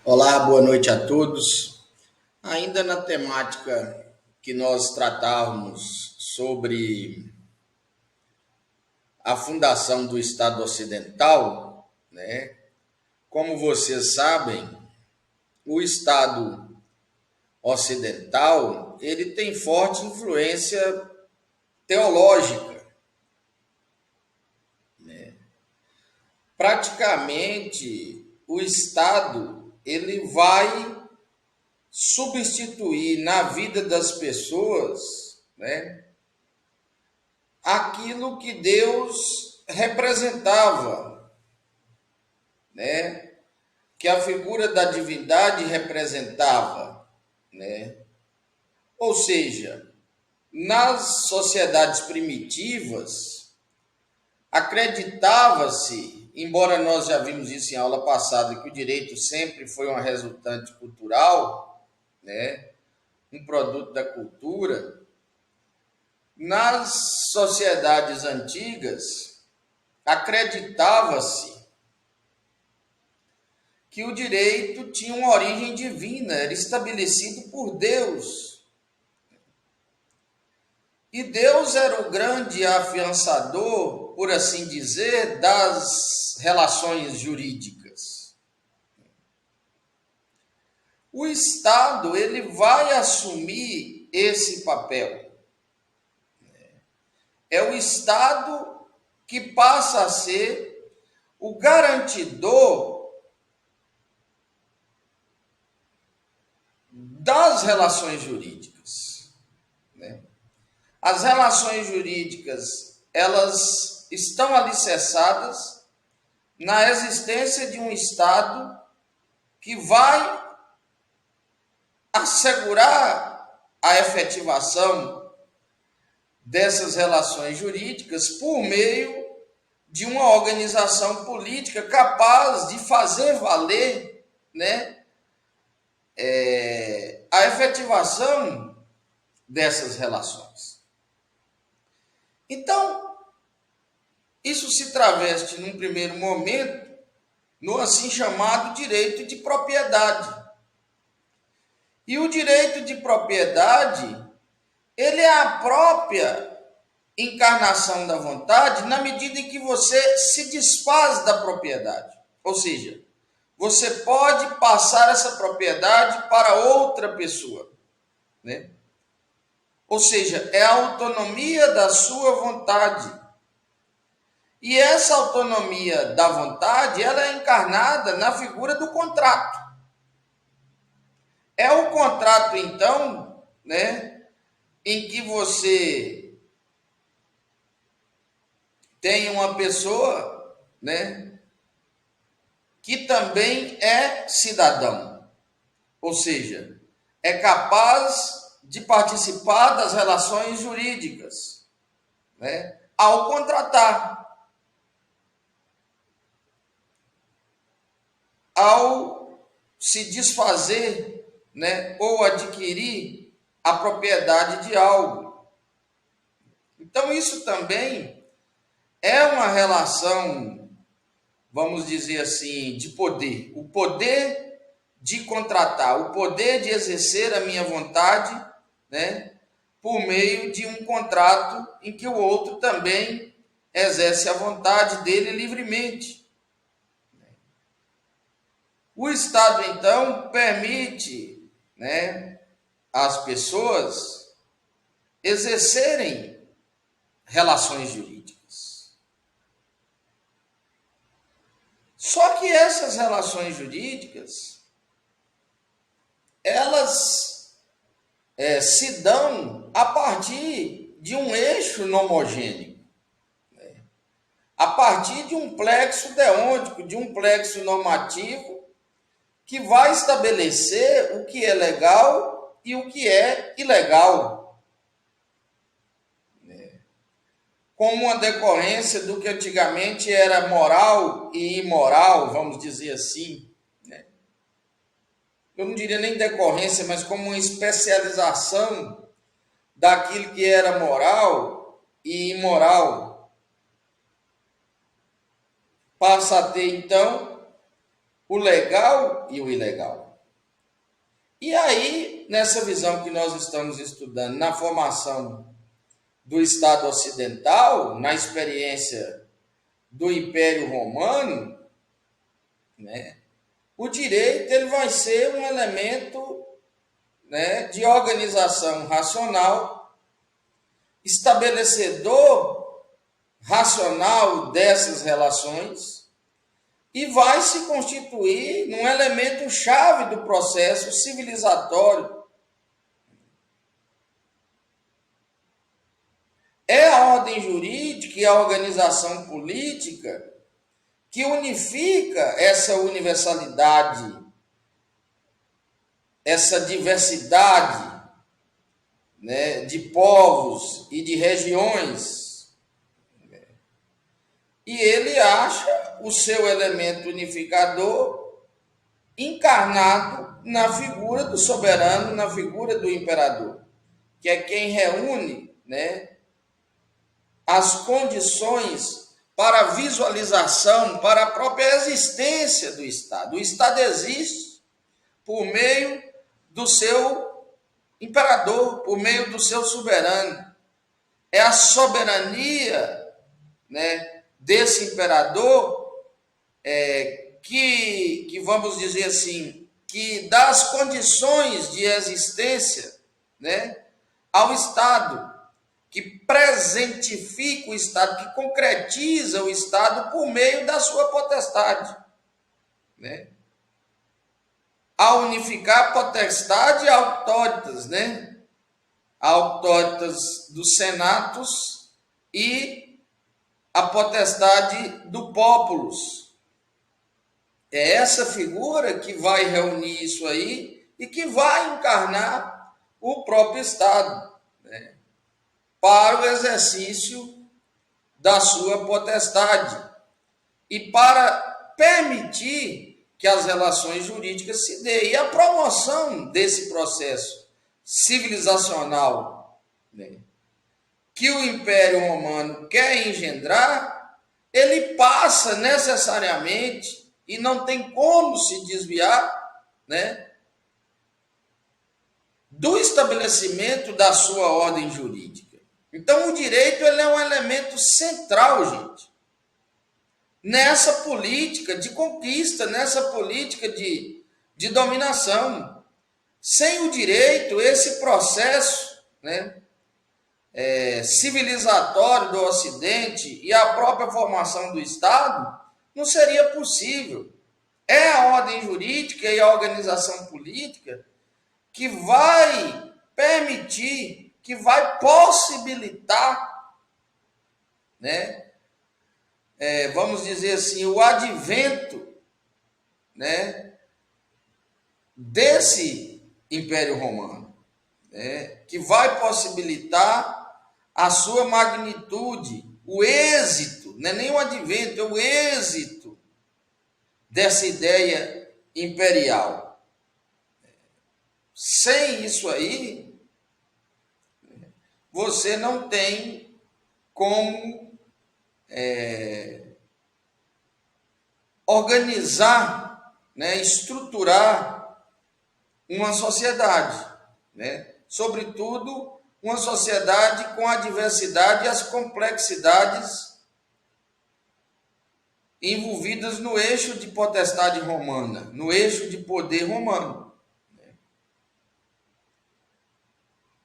Olá, boa noite a todos. Ainda na temática que nós tratávamos sobre a fundação do Estado Ocidental, né? Como vocês sabem, o Estado Ocidental ele tem forte influência teológica. Praticamente, o Estado ele vai substituir na vida das pessoas, né, aquilo que Deus representava, né? Que a figura da divindade representava, né? Ou seja, nas sociedades primitivas, acreditava-se, embora nós já vimos isso em aula passada, que o direito sempre foi uma resultante cultural, né? Um produto da cultura, nas sociedades antigas, acreditava-se que o direito tinha uma origem divina, era estabelecido por Deus. E Deus era o grande afiançador, por assim dizer, das relações jurídicas. O Estado, ele vai assumir esse papel. É o Estado que passa a ser o garantidor das relações jurídicas, né? As relações jurídicas, elas estão alicerçadas na existência de um Estado que vai assegurar a efetivação dessas relações jurídicas por meio de uma organização política capaz de fazer valer, né, a efetivação dessas relações. Então, isso se traveste, num primeiro momento, no assim chamado direito de propriedade. E o direito de propriedade, ele é a própria encarnação da vontade na medida em que você se desfaz da propriedade. Ou seja, você pode passar essa propriedade para outra pessoa, né? Ou seja, é a autonomia da sua vontade. E essa autonomia da vontade, ela é encarnada na figura do contrato. É o contrato, então, né, em que você tem uma pessoa, né, que também é cidadão. Ou seja, é capaz de participar das relações jurídicas, né, ao contratar, ao se desfazer, né, ou adquirir a propriedade de algo. Então, isso também é uma relação, vamos dizer assim, de poder. O poder de contratar, o poder de exercer a minha vontade, né, por meio de um contrato em que o outro também exerce a vontade dele livremente. O Estado, então, permite, né, às pessoas exercerem relações jurídicas. Só que essas relações jurídicas, elas se dão a partir de um eixo nomogêneo, a partir de um plexo deôntico, de um plexo normativo, que vai estabelecer o que é legal e o que é ilegal, como uma decorrência do que antigamente era moral e imoral, vamos dizer assim, né? Eu não diria nem decorrência, mas como uma especialização daquilo que era moral e imoral. Passa a ter, então, o legal e o ilegal. E aí, nessa visão que nós estamos estudando, na formação do Estado ocidental, na experiência do Império Romano, né, o direito ele vai ser um elemento, né, de organização racional, estabelecedor racional dessas relações, e vai se constituir num elemento chave do processo civilizatório. É a ordem jurídica e a organização política que unifica essa universalidade, essa diversidade, né, de povos e de regiões. E ele acha o seu elemento unificador encarnado na figura do soberano, na figura do imperador, que é quem reúne, né, as condições para a visualização, para a própria existência do Estado. O Estado existe por meio do seu imperador, por meio do seu soberano. É a soberania, né, desse imperador que, vamos dizer assim, que dá as condições de existência, né, ao Estado, que presentifica o Estado, que concretiza o Estado por meio da sua potestade, né? A unificar potestade e autoritas, né? Autoritas dos senatos e a potestade do populos. É essa figura que vai reunir isso aí e que vai encarnar o próprio Estado, né, para o exercício da sua potestade e para permitir que as relações jurídicas se deem. E a promoção desse processo civilizacional, né, que o Império Romano quer engendrar, ele passa necessariamente, e não tem como se desviar, né, do estabelecimento da sua ordem jurídica. Então, o direito ele é um elemento central, gente, nessa política de conquista, nessa política de dominação. Sem o direito, esse processo, né, civilizatório do Ocidente e a própria formação do Estado não seria possível. É a ordem jurídica e a organização política que vai permitir, que vai possibilitar, né, vamos dizer assim, o advento, né, desse Império Romano, né, que vai possibilitar a sua magnitude, o êxito, não é nem o advento, é o êxito dessa ideia imperial. Sem isso aí, você não tem como organizar, né, estruturar uma sociedade, né? Sobretudo uma sociedade com a diversidade e as complexidades envolvidas no eixo de potestade romana, no eixo de poder romano.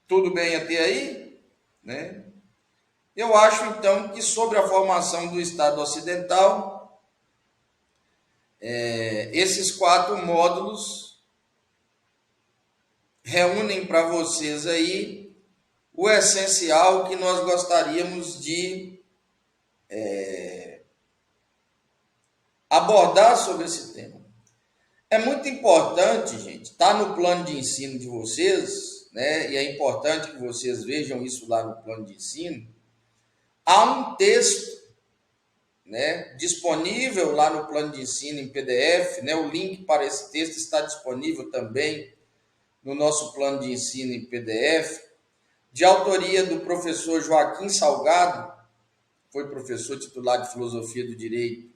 Tudo bem até aí? Né? Eu acho, então, que sobre a formação do Estado ocidental, esses 4 módulos reúnem para vocês aí o essencial que nós gostaríamos de abordar sobre esse tema. É muito importante, gente, está no plano de ensino de vocês, né? E é importante que vocês vejam isso lá no plano de ensino. Há um texto, né, disponível lá no plano de ensino em PDF, né? O link para esse texto está disponível também no nosso plano de ensino em PDF, de autoria do professor Joaquim Salgado, foi professor titular de Filosofia do Direito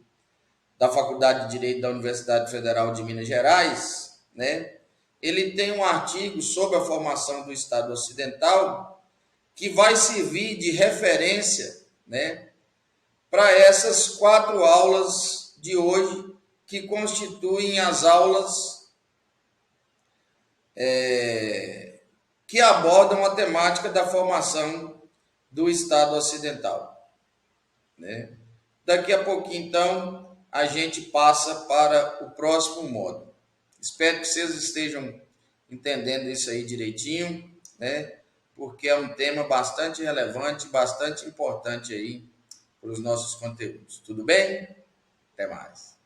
da Faculdade de Direito da Universidade Federal de Minas Gerais, né? Ele tem um artigo sobre a formação do Estado Ocidental que vai servir de referência, né, para essas 4 aulas de hoje, que constituem as aulas que abordam a temática da formação do Estado Ocidental, né? Daqui a pouquinho, então, a gente passa para o próximo módulo. Espero que vocês estejam entendendo isso aí direitinho, né? Porque é um tema bastante relevante, bastante importante aí para os nossos conteúdos. Tudo bem? Até mais.